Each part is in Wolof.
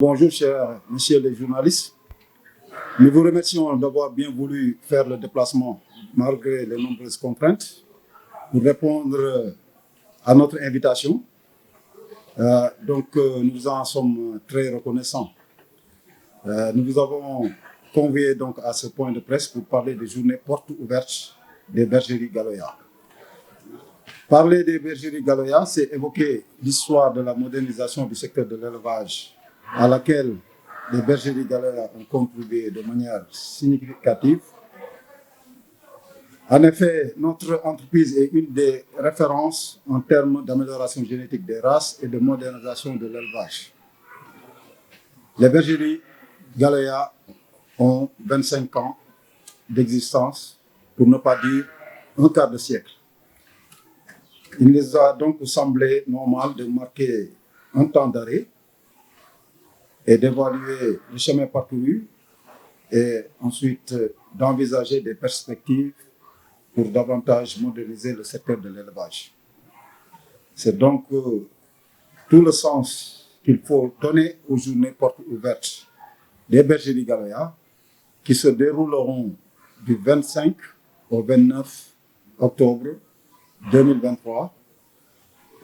Bonjour, chers messieurs les journalistes. Nous vous remercions d'avoir bien voulu faire le déplacement malgré les nombreuses contraintes pour répondre à notre invitation. Nous en sommes très reconnaissants. Nous vous avons convié donc à ce point de presse pour parler des journées portes ouvertes des bergeries Galoya. Parler des bergeries Galoya, c'est évoquer l'histoire de la modernisation du secteur de l'élevage à laquelle les bergeries Galoya ont contribué de manière significative. En effet, notre entreprise est une des références en termes d'amélioration génétique des races et de modernisation de l'élevage. Les bergeries Galoya ont 25 ans d'existence, pour ne pas dire un quart de siècle. Il nous a donc semblé normal de marquer un temps d'arrêt et d'évaluer le chemin parcouru et ensuite d'envisager des perspectives pour davantage moderniser le secteur de l'élevage. C'est donc tout le sens qu'il faut donner aux journées portes ouvertes des bergeries Galoya qui se dérouleront du 25 au 29 octobre 2023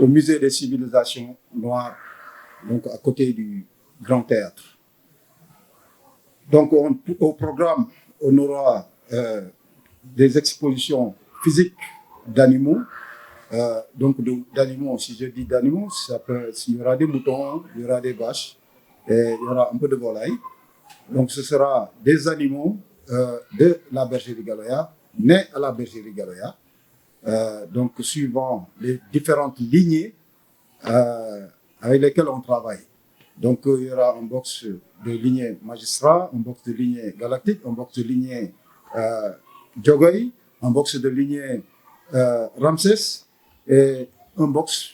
au Musée des civilisations noires, donc à côté du Grand Théâtre. Donc au programme, on aura des expositions physiques d'animaux. D'animaux, si je dis d'animaux, il y aura des moutons, il y aura des vaches, et il y aura un peu de volaille. Donc ce sera des animaux de la bergerie Galoya, nés à la bergerie Galoya, suivant les différentes lignées avec lesquelles on travaille. Donc il y aura un box de lignée magistrat, un box de lignée galactique, un box de lignée Djogoy, un box de lignée Ramsès et un box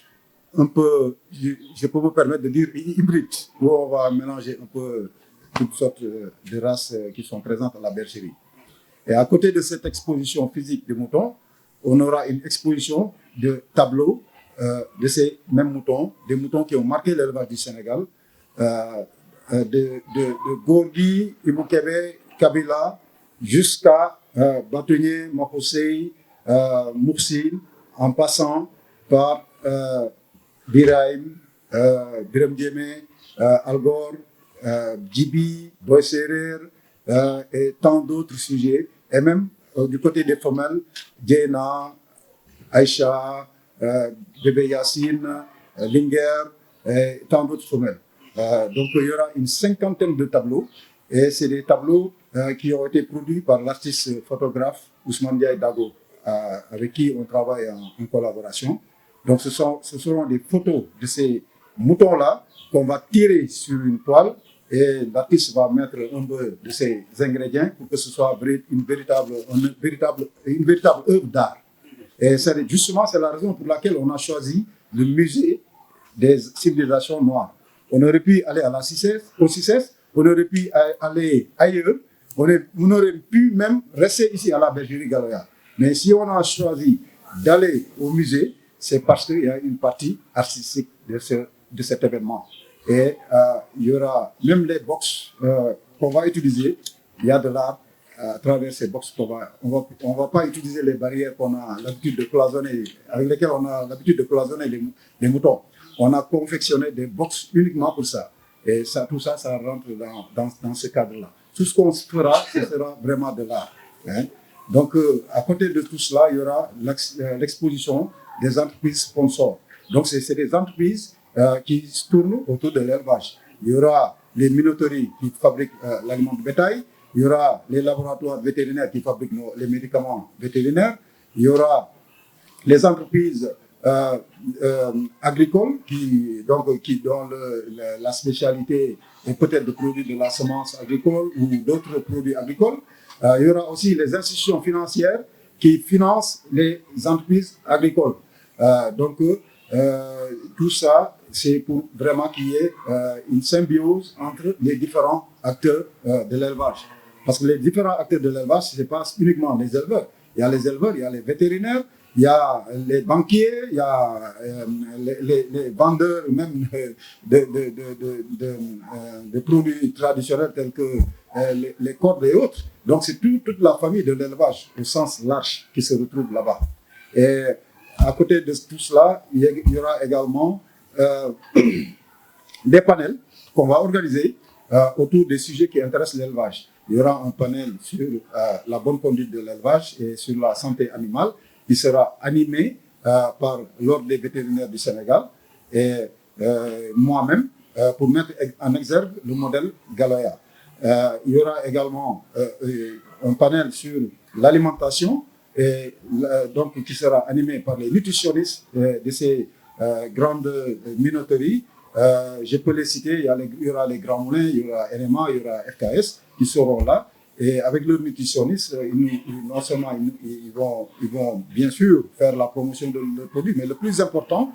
un peu, je peux me permettre de dire hybride, où on va mélanger un peu toutes sortes de races qui sont présentes à la bergerie. Et à côté de cette exposition physique des moutons, on aura une exposition de tableaux de ces mêmes moutons, des moutons qui ont marqué l'élevage du Sénégal, de Gorgui, Ibukebe, Kabila, jusqu'à Bâtonnier, Mokosei, Moursil, en passant par Biraim, Biram Diémé, Algor, Djibi, Boyserer et tant d'autres sujets. Et même du côté des femelles, Djena, Aïcha, Bébé Yassine, Linger et tant d'autres femelles. Donc il y aura une cinquantaine de tableaux et c'est des tableaux qui ont été produits par l'artiste photographe Ousmane Diaye Dago, avec qui on travaille en collaboration. Donc ce seront des photos de ces moutons-là qu'on va tirer sur une toile et l'artiste va mettre un peu de ces ingrédients pour que ce soit une véritable œuvre d'art. Et justement, c'est la raison pour laquelle on a choisi le musée des civilisations noires. On aurait pu aller à au CICES, on aurait pu aller ailleurs, on aurait pu même rester ici à la bergerie Galoya. Mais si on a choisi d'aller au musée, c'est parce qu'il y a une partie artistique de cet événement. Et il y aura même les box qu'on va utiliser, il y a de l'art à travers ces box on va pas utiliser les barrières qu'on a l'habitude de cloisonner, avec lesquelles on a l'habitude de cloisonner les moutons. On a confectionné des box uniquement pour ça. Et tout ça rentre dans ce cadre-là. Tout ce qu'on fera, ce sera vraiment de l'art. Hein. Donc, à côté de tout cela, il y aura l'exposition des entreprises sponsors. Donc, c'est des entreprises qui se tournent autour de l'élevage. Il y aura les minoteries qui fabriquent l'aliment de bétail. Il y aura les laboratoires vétérinaires qui fabriquent les médicaments vétérinaires. Il y aura les entreprises agricoles dont la spécialité est peut-être de produire de la semence agricole ou d'autres produits agricoles. Il y aura aussi les institutions financières qui financent les entreprises agricoles. Tout ça, c'est pour vraiment qu'il y ait une symbiose entre les différents acteurs de l'élevage. Parce que les différents acteurs de l'élevage, ce n'est pas uniquement les éleveurs. Il y a les éleveurs, il y a les vétérinaires, il y a les banquiers, il y a les vendeurs même de produits traditionnels tels que les cordes et autres. Donc c'est toute la famille de l'élevage au sens large qui se retrouve là-bas. Et à côté de tout cela, il y aura également des panels qu'on va organiser autour des sujets qui intéressent l'élevage. Il y aura un panel sur la bonne conduite de l'élevage et sur la santé animale qui sera animé par l'Ordre des vétérinaires du Sénégal et moi-même pour mettre en exergue le modèle Galoya. Il y aura également un panel sur l'alimentation et donc qui sera animé par les nutritionnistes de ces grandes minoteries. Je peux les citer, il y aura les Grands Moulins, il y aura NMA, il y aura FKS qui seront là. Et avec leurs nutritionnistes, non seulement ils vont bien sûr faire la promotion de leurs produits, mais le plus important,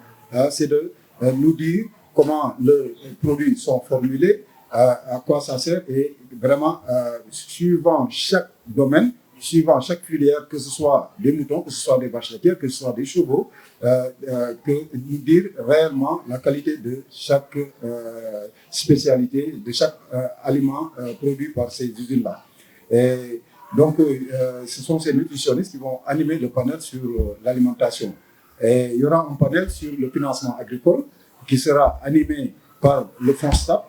c'est de nous dire comment leurs produits sont formulés, à quoi ça sert et vraiment, suivant chaque domaine, suivant chaque filière, que ce soit des moutons, que ce soit des vaches laitières, que ce soit des chevaux, que nous dire réellement la qualité de chaque spécialité, de chaque aliment produit par ces usines-là. Et donc, ce sont ces nutritionnistes qui vont animer le panel sur l'alimentation. Et il y aura un panel sur le financement agricole qui sera animé par le Fonds STAB,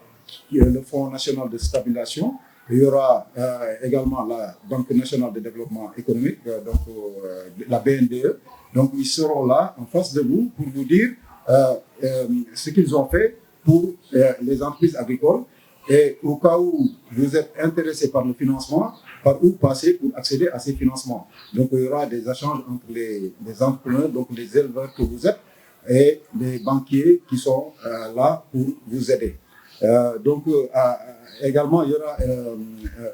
qui est le Fonds national de stabilisation. Il y aura également la Banque nationale de développement économique, donc la BNDE. Donc, ils seront là en face de vous pour vous dire ce qu'ils ont fait pour les entreprises agricoles. Et au cas où vous êtes intéressé par le financement, par où passer pour accéder à ces financements. Donc, il y aura des échanges entre les entrepreneurs, donc les éleveurs que vous êtes, et les banquiers qui sont là pour vous aider. Également, il y aura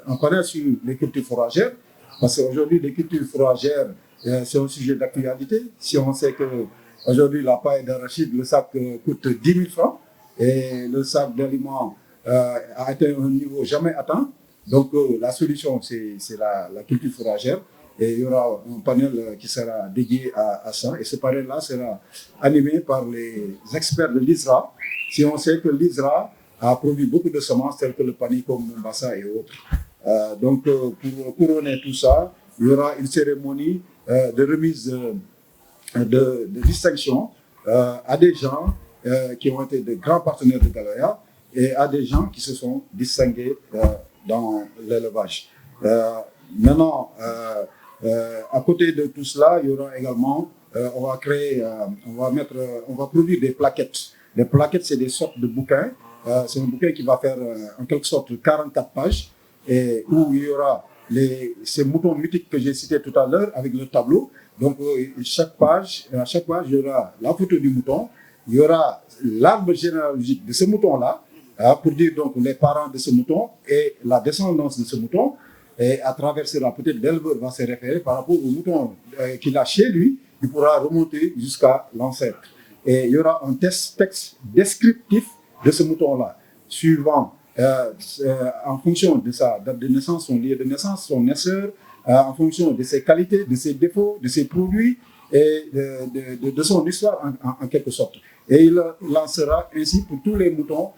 un panel sur les cultures fourragères, parce qu'aujourd'hui, les cultures fourragères, c'est un sujet d'actualité. Si on sait qu'aujourd'hui, la paille d'arachide, le sac coûte 10 000 francs, et le sac d'aliments a atteint un niveau jamais atteint. Donc, la solution, c'est la culture fourragère. Et il y aura un panel qui sera dédié à ça. Et ce panel-là sera animé par les experts de l'ISRA. Si on sait que l'ISRA a produit beaucoup de semences telles que le Panico, Mombasa et autres. Donc, pour couronner tout ça, il y aura une cérémonie de remise de distinction à des gens qui ont été de grands partenaires de Galoya et à des gens qui se sont distingués dans l'élevage. Maintenant, à côté de tout cela, il y aura également, on va produire des plaquettes. Les plaquettes, c'est des sortes de bouquins. C'est un bouquin qui va faire en quelque sorte 44 pages et où il y aura ces moutons mythiques que j'ai cités tout à l'heure avec le tableau. Donc, à chaque page, il y aura la photo du mouton, il y aura l'arbre généalogique de ce mouton-là, pour dire donc les parents de ce mouton et la descendance de ce mouton. Et à travers cela, peut-être l'éleveur va se référer par rapport au mouton qu'il a chez lui, il pourra remonter jusqu'à l'ancêtre. Et il y aura un texte descriptif de ce mouton-là, suivant, en fonction de sa date de naissance, son lieu de naissance, son naisseur, en fonction de ses qualités, de ses défauts, de ses produits et de son histoire en quelque sorte. Et il lancera ainsi pour tous les moutons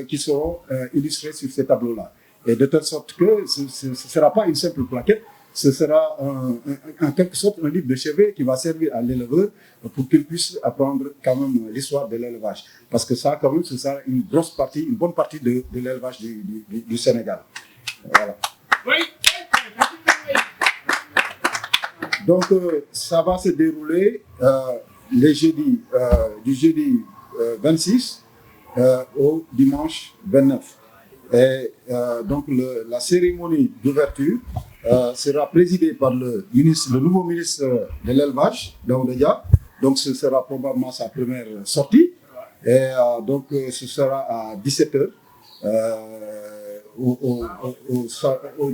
qui seront illustrés sur ces tableaux-là. Et de telle sorte que ce ne sera pas une simple plaquette, ce sera en quelque sorte un livre de chevet qui va servir à l'éleveur pour qu'il puisse apprendre quand même l'histoire de l'élevage. Parce que ça, quand même, ce sera une bonne partie de l'élevage du Sénégal. Voilà. Donc, ça va se dérouler les jeudis, du jeudi 26 au dimanche 29. Et donc la cérémonie d'ouverture sera présidée par le nouveau ministre de l'élevage, Daouda Dia. Donc ce sera probablement sa première sortie. Et donc ce sera à 17h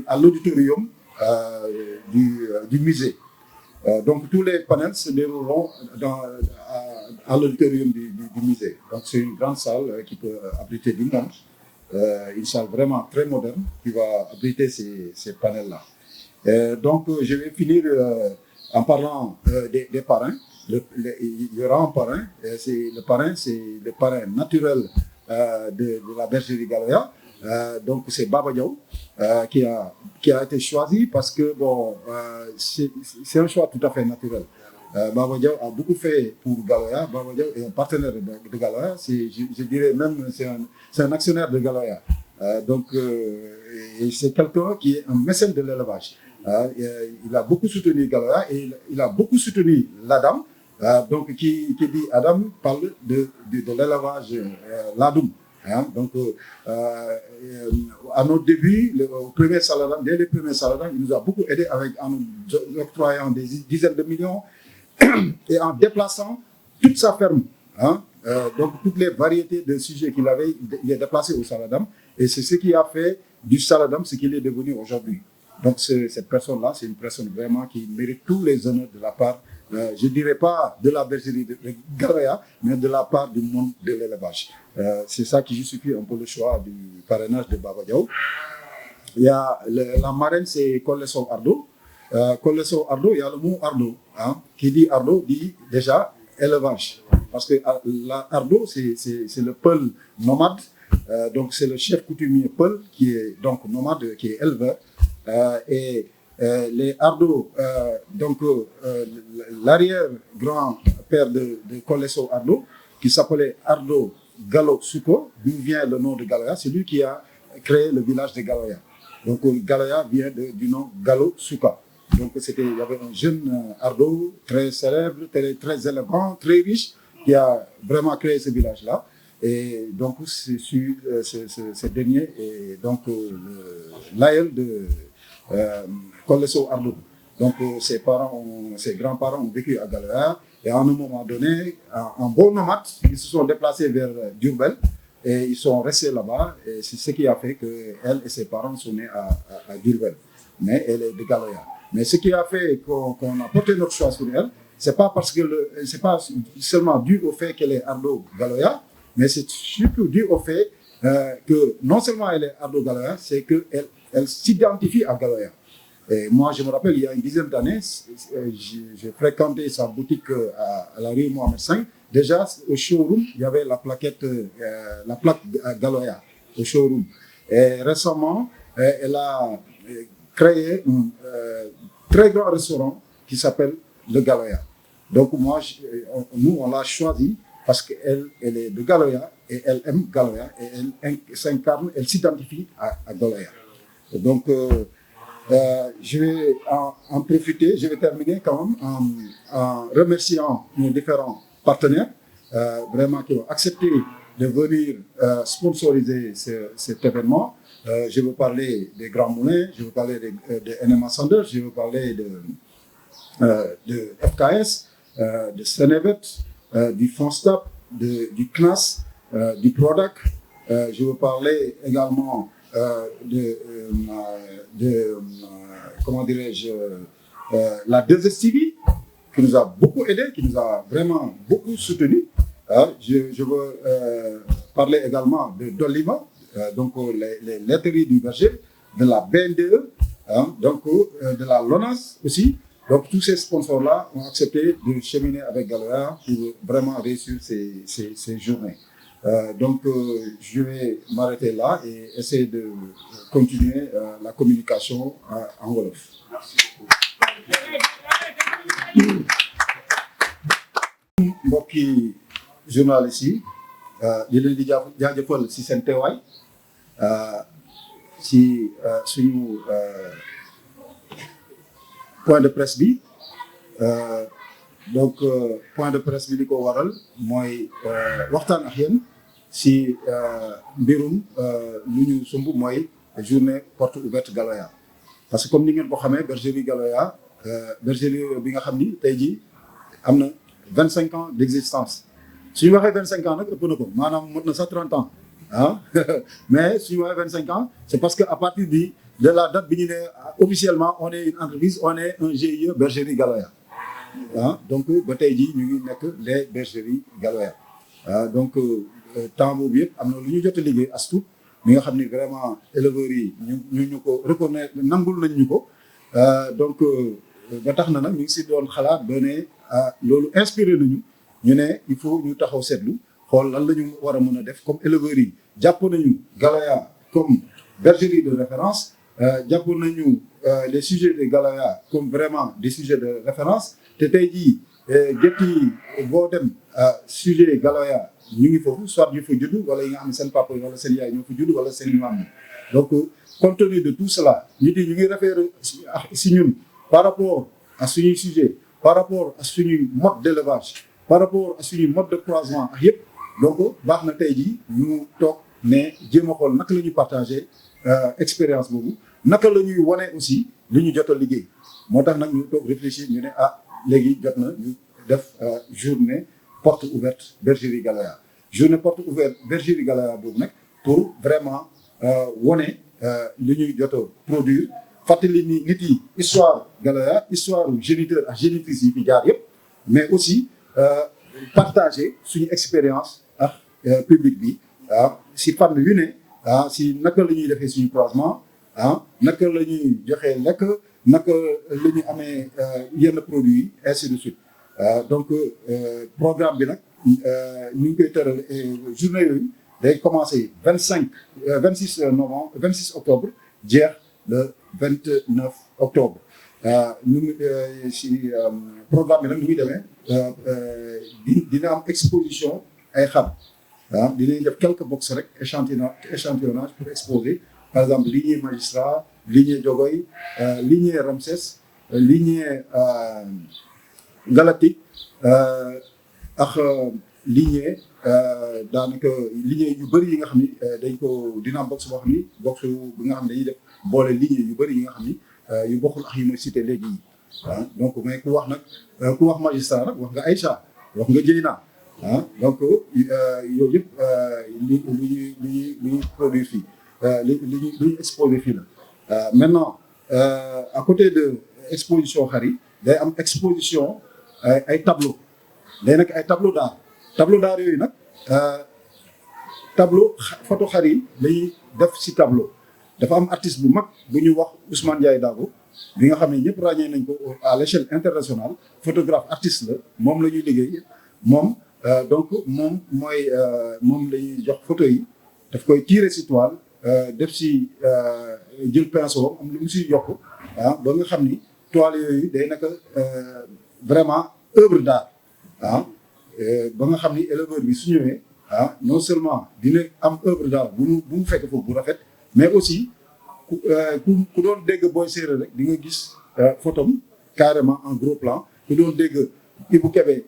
à l'auditorium du musée. Donc tous les panels se dérouleront à l'auditorium du musée. Donc c'est une grande salle qui peut abriter du monde. Une salle vraiment très moderne qui va abriter ces panels-là. Donc, je vais finir en parlant des parrains, il y aura un parrain. Le parrain, c'est le parrain naturel de la bergerie Galoya. Donc c'est Baba Diaw qui a été choisi parce que bon, c'est un choix tout à fait naturel. Baba Diaw a beaucoup fait pour Galoya. Baba Diaw est un partenaire de Galoya. Je dirais même c'est un actionnaire de Galoya. Donc c'est quelqu'un qui est un mécène de l'élevage. Il a beaucoup soutenu Galoya et il a beaucoup soutenu l'Adam. Donc qui dit Adam parle de l'élevage Ladoum. Hein, donc, à nos débuts, au premier Saladam, dès les premiers Saladam, il nous a beaucoup aidé en nous octroyant des dizaines de millions et en déplaçant toute sa ferme. Hein, donc, toutes les variétés de sujets qu'il avait, il est déplacé au Saladam. Et c'est ce qui a fait du Saladam ce qu'il est devenu aujourd'hui. Donc, cette personne-là, c'est une personne vraiment qui mérite tous les honneurs de la part, je ne dirais pas de la bergerie de Galoya, mais de la part du monde de l'élevage. C'est ça qui justifie un peu le choix du parrainage de Baba Diaw. Il y a la marraine, c'est Koleso Ardo. Koleso Ardo, il y a le mot Ardo. Hein, qui dit Ardo dit déjà élevage. Parce que Ardo, c'est le peul nomade. Donc c'est le chef coutumier peul qui est donc nomade, qui est éleveur. Les Ardo, donc l'arrière-grand-père de Koleso Ardo, qui s'appelait Ardo Gallo Suko, d'où vient le nom de Galoya, c'est lui qui a créé le village de Galoya. Donc Galoya vient du nom Gallo Suka. Donc il y avait un jeune Ardo très célèbre, très élégant, très riche, qui a vraiment créé ce village-là. Et donc ce dernier est donc l'aïeul de Koleso Ardo. Donc ses grands-parents ont vécu à Galoya. Et à un moment donné, en bon nomade, ils se sont déplacés vers Diourbel et ils sont restés là-bas. Et c'est ce qui a fait qu'elle et ses parents sont nés à Diourbel. Mais elle est de Galoya. Mais ce qui a fait qu'on a porté notre choix sur elle, c'est pas seulement dû au fait qu'elle est Ardo Galoya, mais c'est surtout dû au fait que non seulement elle est Ardo Galoya, c'est qu'elle s'identifie à Galoya. Et moi, je me rappelle, il y a une dizaine d'années, j'ai fréquenté sa boutique à la rue Mohamed V. Déjà, au showroom, il y avait la plaque Galoya au showroom. Et récemment, elle a créé un très grand restaurant qui s'appelle le Galoya. Donc, nous, on l'a choisi parce qu'elle est de Galoya et elle aime Galoya et elle s'incarne, elle s'identifie à Galoya. Donc, je vais en profiter, je vais terminer quand même en remerciant nos différents partenaires vraiment qui ont accepté de venir sponsoriser cet événement. Je veux parler des Grands Moulins, je veux parler de NMA Sanders, je veux parler de FKS, de Senevet, du FONSTAP, du CNAS, du PRODAC. Je veux parler également comment dirais-je, la 2STV, qui nous a beaucoup aidé, qui nous a vraiment beaucoup soutenu. Je veux parler également de Dolima, donc les laiteries du berger, de la BNDE, donc de la LONAS aussi. Donc tous ces sponsors-là ont accepté de cheminer avec Galoya pour vraiment réussir ces journées. Donc je vais m'arrêter là et essayer de continuer la communication en Wolof. Mbokki journaliste yi di leen di jaajëfal si seen teewaay si suñu point de presse bi donc point de presse bi li ko waral mooy waxtaan ak yéen si mbirum lu ñu sumb mooy journée porte ouverte Galoya. Parce que comme ni ngeen ko xamee bergerie Galoya bergerie bi nga xam ni tey jii am na 25 ans d'existence. Si je waxee 25 ans nag ëpp na ko maanaam mot na sax 30 ans mais si je waxee 25 ans c'est parce que à partir de la date bi ñu ne officiellement on est une entreprise, on est un GIE bergerie Galoya donc ba tey jii ñu ngi nekk les bergeries Galoya donc temps boobu yëpp am na lu ñu jot a liggéey as tuut mi nga xam ni vraiment éleveurs yi ñu ko reconnaître nangul nañ ñu ko donc ba tax na nag ñu ngi si doon xalaat ba ne loolu inspiré nañu ñu ne il faut ñu taxaw seetlu xool lan la ñu war a mën a def comme éleveurs yi jàpp nañu Galoya comme bergerie de référence jàpp nañu les sujets de Galoya comme vraiment des sujets de référence te tey jii gétt yi boo dem sujet Galoya ñu ngi foofu soit ñu fa judd wala yi nga xam ne seen papa wala seen yaay ñoo fa judd wala seen maam donc compte tenu de tout cela nit yi ñu ngi référé si ñun par rapport à suñuy sujet par rapport à suñuy mode d'élevage par rapport à suñuy mode de croisement ak yëpp donc baax na tey jii ñu toog ne jéem a xool naka la ñuy partager expérience boobu naka la ñuy wane aussi li ñu jot a liggéey moo tax nag ñu toog réfléchir ñu ne léegi jot na ñu def journée porte ouverte bergerie Galoya journée porte ouverte bergerie Galoya boobu nag pour vraiment wane li ñuy jot a produire fàttali ni nit yi histoire Galoya histoire géniteur ak génitrice yi fi jaar yëpp mais aussi partager suñu expérience ak public bi si fànn yu ne si naka la ñuy defee suñu croisement naka la ñuy joxee lekk naka la ñuy amee yenn produits yi ainsi de suite donc programme bi nag ñu ngi koy tëral journée yooyu day commencer 26 novembre 26 octobre jeex le 29 octobre ñu si programme bi nag nu muy demee dina am exposition ay xar dinañ def quelques box rek échantillonnage pour exposer par exemple lignée magistrat lignée Diogoy lignée Ramsès lignée galactique ak lignée daanaka lignée yu bëri yi nga xam ni dañ ko dina am box boo xam ni box bi nga xam ne dañuy def boole lignée yu bëri yi nga xam ni yu bokkul ak yi ma cité léegi yi donc mais ku wax nag ku wax magistrat nag wax nga Aïcha wax nga Dieyna donc yooyu yëpp li ñuy produire fii li ñuy exposé fii la maintenant à côté de exposition xar yi day am exposition ay tableau day nekk ay tableau d'art yooyu nag tableau photo xar yi lañuy def si tableau dafa am artiste bu mag bu ñu wax Ousmane Ndiaye Dago bi nga xam ne ñëpp ràññee nañ ko à l'échelle internationale photographe artiste la moom la ñuy liggéey moom donc moom la ñuy jox photo yi daf koy tirer si toile def si jël pinceau am lu mu siy yokk ba nga xam ni toile yooyu day nekk vraiment œuvre d'art ba nga xam ni éleveur bi su ñëwee non seulement dina am œuvre d'art bu mu fekk foofu bu rafet mais aussi ku doon dégg Boy Séeréer rek di nga gis photom carrément en gros plan ku doon dégg Ibou Kébé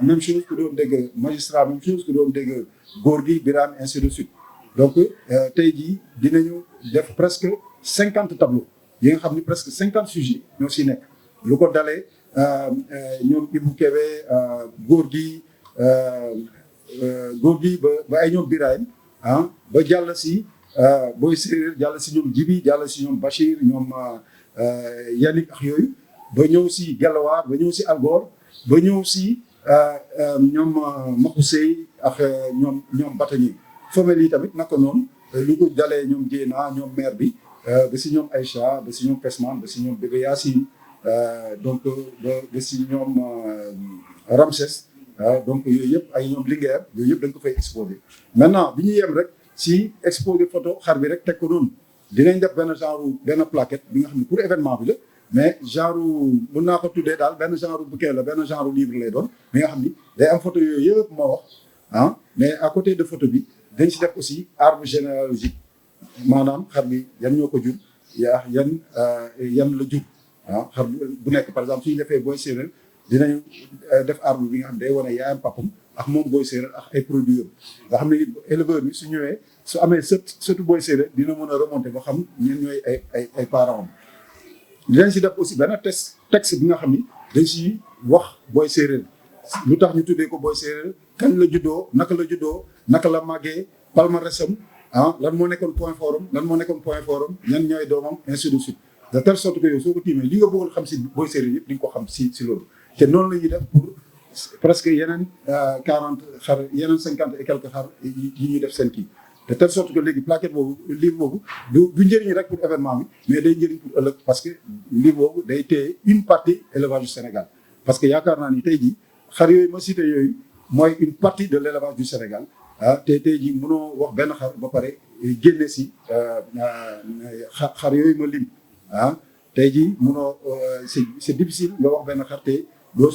même chose ku doon dégg magistrat même chose ku doon dégg Gorgui Birane ainsi de suite donc tey jii dinañu def presque 50 tableaux yi nga xam ni presque 50 sujets ñoo si nekk lu ko dalee ñoom Ibou Kébé Gorgui ba ay ñoom Birane ba jàll si Boy Séeréer jàll si ñoom Djibi jàll si ñoom Bachir ñoom Yannick ak yooyu ba ñëw si Galawaar ba ñëw si Algor ba ñëw si ñoom Makousey ak ñoom Batagny femelles yi tamit naka noonu lu ko dalee ñoom Dieyna ñoom mère bi ba si ñoom Aïcha ba si ñoom Pesman ba si ñoom bébé Yacine donc ba si ñoom Ramsès donc yooyu yëpp ay ñoom Linguère yooyu yëpp dañ ko fay exposé maintenant bi ñu yem rek si exposé photo xar bi rek teg ko noonu dinañ def benn plaquette bi nga xam ne pour événement bi la mais genre mën naa ko tuddee daal benn genre bouquet la benn genre livre lay doon bi nga xam ni day am photo yooyu yëpp moo wax mais à côté de photo bi dañ si def aussi arbre généalogique maanaam xar bi yan ñoo ko jur yan la jur xar bu nekk par exemple suñu defee Boy Séeréer dinañ def arbre bi nga xam ne day wane yaayam papam ak moom Boy Séeréer ak ay produits nga xam ne éleveur bi su ñëwee su amee sëtu Boy Séeréer dina mën a remonter ba xam ñen ñooy ay parents am dinañ si def aussi benn texte bi nga xam ni dañ si wax Boy Séeréer lu tax ñu tuddee ko Boy Séeréer kañ la juddoo naka la màggee palmarèsam lan moo nekkoon point fort am ñan ñooy doomam ainsi de suite de telle sorte que yow soo ko tiimee li nga bëggoon xam si Boy Séeréer yëpp di nga ko xam si loolu te noonu la ñuy def pour presque yeneen 40 xar yeneen 50 et quelques xar yi ñuy def seen kii de telle sorte que léegi plaquette boobu livre boobu du njëriñ rek pour événement bi mais day njëriñ pour ëllëg parce que livre boobu day téye une partie élevage du Sénégal parce que yaakaar naa ni tey jii xar yooyu ma cité yooyu mooy une partie de l'élevage du Sénégal te tey jii mënoo wax benn xar ba pare génne si xar yooyu ma lim tey jii mënoo c'est difficile nga wax benn xar te doo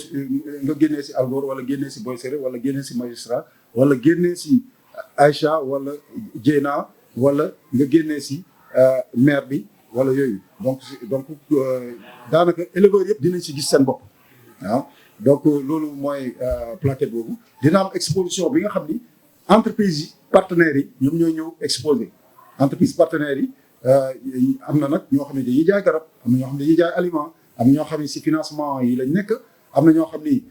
nga génnee si Algor wala génnee si Boy Séré wala génnee si Magistrat wala génnee si Aïcha wala Dieyna wala nga génnee si maire bi wala yooyu donc daanaka éleveurs yëpp dinañ si gis seen bopp donc loolu mooy plaquette boobu dina am exposition bi nga xam ni entreprise yi partenaires yi ñoom ñooy ñëw exposé entreprise partenaires yi am na nag ñoo xam ne dañuy jaay garab am na ñoo xam ne dañuy jaay aliment am na ñoo xam ne si financement yi lañ nekk am na ñoo xam ni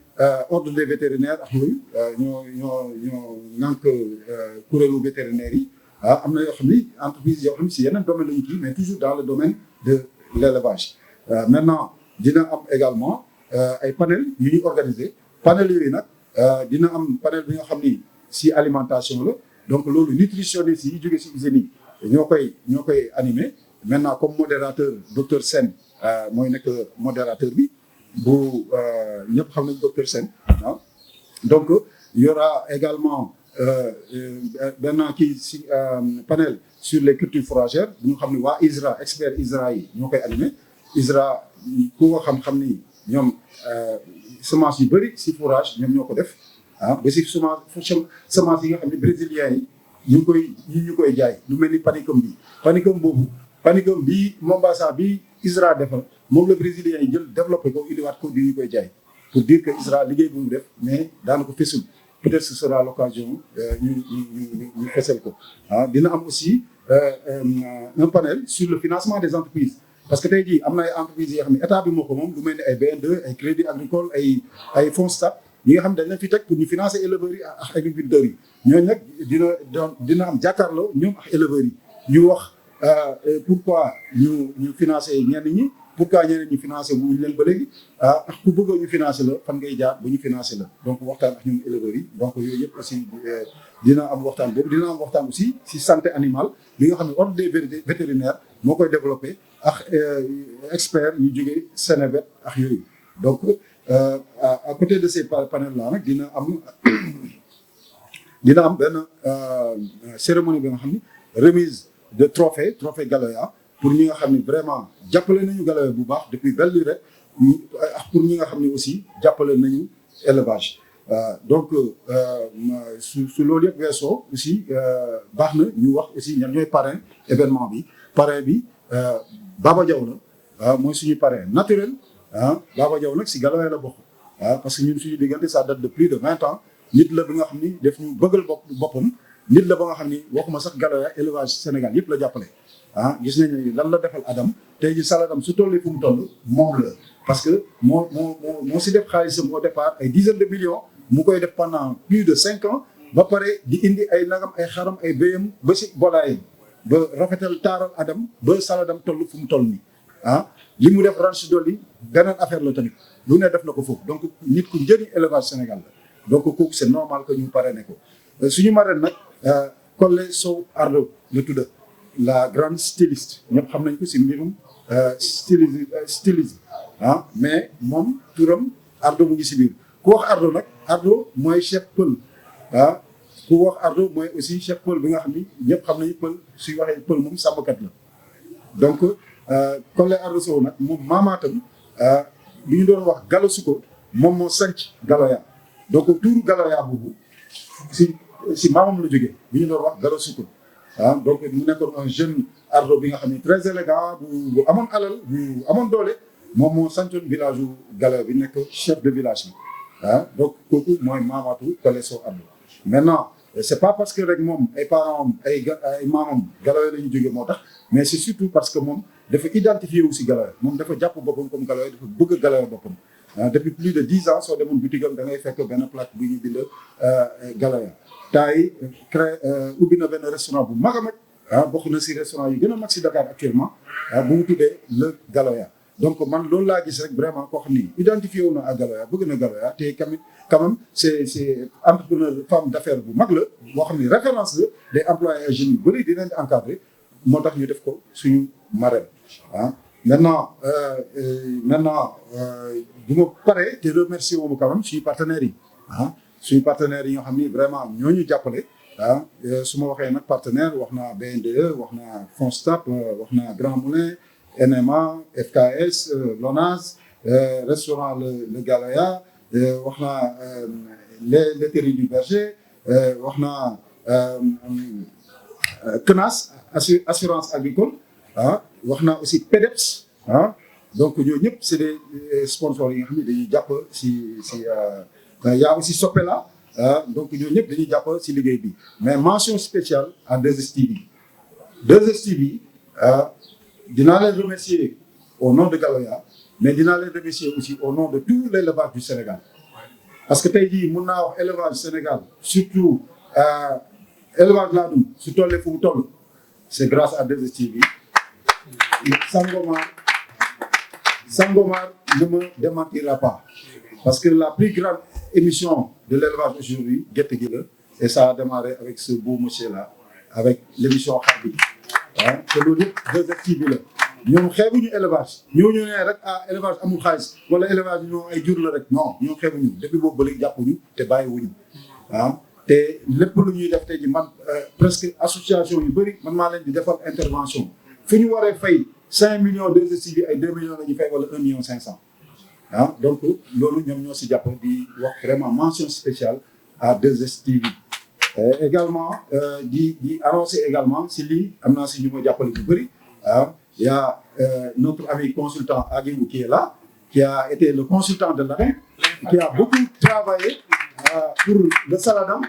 ordre des vétérinaires ak yooyu ñoo ŋànk kuréelu vétérinaires yi am na yoo xam ni entreprise yoo xam ne si yeneen domaine la ñu kii mais toujours dans le domaine de l'élevage maintenant dina am également ay panel yu ñuy organiser panel yooyu nag dina am panel bi nga xam ni si alimentation la donc loolu nutritionniste yi jógee si usines yi ñoo koy animer maintenant comme modérateur docteur Sène mooy nekk modérateur bi bu ñëpp xam nañ docteur Sène donc il y aura également benn kii si panel sur les cultures fourragères bu nga xam ne waa ISRA expert ISRA yi ñoo koy animer ISRA ku ko xam ni ñoom semence yu bëri si fourrage ñoom ñoo ko def ba si semence yi nga xam ne brésiliens yi ñu koy jaay lu mel ni panicum bi Mombasa bi ISRA defal moom la brésiliens yi jël développé ko indiwaat ko di ñu koy jaay pour dire que ISRA liggéey bu mu def mais daanaka fesul peut-être ce sera l'occasion ñu fesal ko dina am aussi un panel sur le financement des entreprises parce que tey jii am na ay entreprises yoo xam ne état bi moo ko moom lu mel ni ay BN2 ay crédit agricole ay fonds stable yi nga xam ne dañ leen fi teg pour ñu financer éleveurs yi ak agriculteurs yi ñooñu nag dina am jàkkaarloo ñoom ak éleveurs yi ñu wax pourquoi ñu financer ñenn ñi pourquoi ñeneen ñu financer wuñ leen ba léegi ak ku bëgg ñu financer la fan ngay jaar ba ñu financer la donc waxtaan ak ñun éleveurs yi donc yooyu yëpp aussi dina am waxtaan boobu dina am waxtaan aussi si santé animale bi nga xam ne ordre des vétérinaires moo koy développé ak experts yu jógee Sénévet ak yooyu donc à côté de ces panels là nag dina am benn cérémonie bi nga xam ni remise de trophée Galoya pour ñi nga xam ni vraiment jàppale nañu Galoya bu baax depuis belle lurette ak pour ñi nga xam ni aussi jàppale nañu élevage donc su loolu yëpp weesoo aussi baax na ñu wax aussi ñan ñooy parrain événement bi parrain bi Baba Diaw la mooy suñu parrain naturel Baba Diaw nag si Galoya la bokk parce que ñun suñu diggante ça date de plus de 20 ans nit la bi nga xam ni def ñu bëggal boppam nit la ba nga xam ni waxuma sax Galoya élevage Sénégal yëpp la jàppale gis nañu ni lan la defal Adam tey ji Saladam su tollee fu mu toll moom la parce que moo si def xaalisam au départ ay dizaines de millions mu koy def pendant plus de 5 ans ba pare di indi ay nagam ay xaram ay béyam ba si bolaayam ba rafetal taaral Adam ba Saladam toll fu mu toll nii li mu def ranch dolli beneen affaire la tamit lu ne def na ko foofu donc nit ku njëriñ élevage Sénégal la donc kooku c'est normal que ñu parrainé ko suñu marraine nag Collé Sow Ardo la tudda la grande styliste ñëpp xam nañ ko si mbirum stylisme mais moom turam Ardo mu ngi si biir ku wax Ardo nag Ardo mooy chef pël ku wax Ardo mooy aussi chef pël bi nga xam ni ñëpp xam nañu pël suy waxee pël moom sàmmkat la donc Collé Ardo Sow nag moom maamaatam li ñu doon wax Galo Suko moom moo sanc Galoya donc tuuru Galoya boobu si maamam la jógee bi ñu doon wax Galo Suko donc mu nekkoon un jeune Ardo bi nga xam ne très élégant bu amoon alal bu amoon doole moom moo santoon village u Galoya bi nekk chef de village bi donc kooku mooy maamaatu Collé Sow Ardo maintenant c'est pas parce que rek moom ay parents ay maamam Galoya la ñu jógee moo tax mais c'est surtout parce que moom dafa identifié aussi Galoya moom dafa jàpp boppam comme Galoya dafa bëgg Galoya boppam depuis plus de 10 ans soo demoon boutique am da ngay fekk benn plaque bu ñu bind Galoya temps yi ubbi na benn restaurant bu mag a mag bokk na si restaurant yi gën a mag si Dakar actuellement bu mu tuddee le Galoya donc man loolu laa gis rek vraiment koo xam ni identifié wu na à Galoya bëgg na Galoya te quand même c'est entrepreneur femme d'affaires bu mag la boo xam ni référence la day employé ay jeunes yu bëri di leen encadré moo tax ñu def ko suñu marraine ah. Maintenant bu ma paree te remercier wu ma quand même suñu partenaires yi ah suñu partenaires yi nga xam ni vraiment ñoo ñu jàppale ah su ma waxee nag partenaire wax naa BNDE wax naa FONSTAB wax naa Grand Moulin NMA FKS LONASE restaurant le Galoya wax naa les laiteries du Berger wax naa CNAS assurance agricole ah wax naa aussi PEDEPS ah donc ñooñu ñëpp c'est des sponsors yi nga xam ne dañuy jàpp si y a aussi Sopela ah donc ñooñu ñëpp dañuy jàpp si liggéey bi mais mention spéciale à 2STV 2STV dinaa leen remercier au nom de Galoya mais dinaa leen remercier aussi au nom de tout l'élevage du Sénégal parce que tey jii mun naa wax élevage Sénégal surtout élevage laadum su tollee fu mu toll c'est grâce à 2STV. Sangomar ne me démentira pas parce que la plus grande émission de l'élevage aujourd'hui Gerte gi la et ça a démarré avec ce beau monsieur là avec l'émission Xar bi ah te loolu yëpp 2STV la ñoom xeebuñu élevage ñooñu ne rek élevage amul xaalis wala élevage ñoo ay jur la rek non ñoo xeebuñu depuis boobu ba léegi jàppuñu te bàyyiwuñu ah te lépp lu ñuy def tey ji man presque association yu bëri man maa leen di defal intervention fu ñu waree fay 5 millions 2STV ay 2 millions la ñuy fay wala 1 million 500 ah donc loolu ñoom ñoo si jàpp di wax vraiment mention spéciale à 2STV. Également di annoncer également si lii am naa si ñu ma jàppale bu bëri ah il y a notre ami consultant Agibou qui est là qui a été le consultant de l'AREN qui a beaucoup travaillé pour le Saladam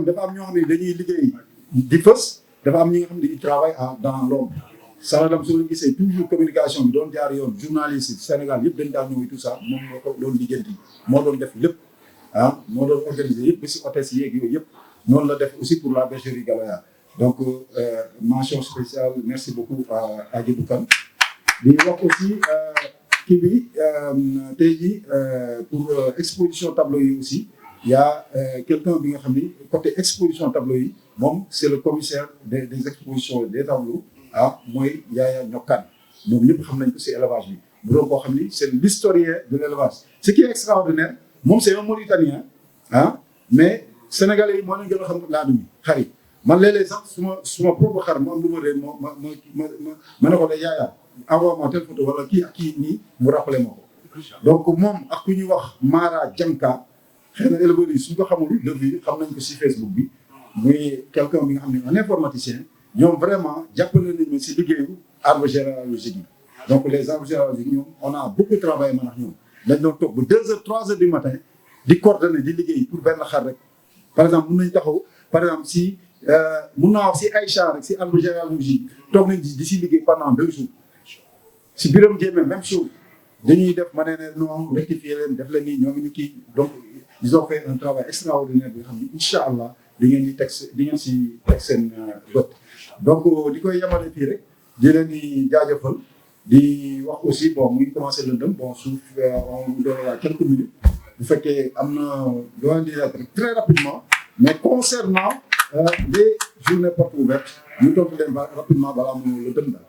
dafa am ñoo xam ne dañuy liggéey di fës dafa am ñi nga xam ne dañuy travaille dans l'ombre Saladam su ñu gisee toujours communication bi doon jaar yoon journaliste yi Sénégal yëpp dañ daan ñëw tout ça moom moo ko loolu lijjanti moo doon def lépp ah moo doon organiser yëpp ba si hôtesse yeeg yooyu yëpp noonu la def aussi pour la bergerie Galoya donc mention spéciale merci beaucoup à Agibou Kane di wax aussi kii bi tey jii pour exposition tableau yi aussi il y a quelqu'un bi nga xam ni côté exposition tableau yi moom c'est le commissaire des expositions des tableaux ah mooy Yaya Ñokkaan moom ñëpp xam nañ ko si élevage bi bu doon koo xam ni c'est l'historien de l'élevage ce qui est extraordinaire moom c'est un Mauritanien ah mais sénégalais yi moo leen gën a xam laadum yi xar yi man léeg-léeg sax suma propre xar mu am lu ma réer ma ne ko de Yaya envoie-moi telle photo wala kii ak kii nii mu rappelé ma ko donc moom ak ku ñuy wax Mara Janka xëy na éleveurs yi suñ ko xamul depuis xam nañ ko si Facebook bi muy quelqu'un bi nga xam ne un informaticien ñoom vraiment jàppale nañ ma si liggéeyu arbre généalogique yi donc les arbres généalogiques ñoom on a beaucoup travaillé man ak ñoom dañ doon toog ba 2 heures 3 heures du matin di coordonner di liggéey pour benn xar rek par exemple mun nañ taxaw par exemple si mun naa wax si Aïcha rek si arbre généalogique toog nañ di si liggéey pendant 2 jours si Biram Jéeme même chose dañuy def ma ne non rectifier leen def leen nii ñoom ñu kii donc ils ont fait un travail extraordinaire bi nga xam ni incha allah di ngeen si teg seen bët donc di koy yemale fii rek di leen di jaajëfal di wax aussi bon mu ngi commencé lëndëm bon suuf on doon waa quelques minutes bu fekkee am na doon di très rapidement mais concernant les journées portes ouvertes ñu tontu leen rapidement balaa mu lëndëm daal.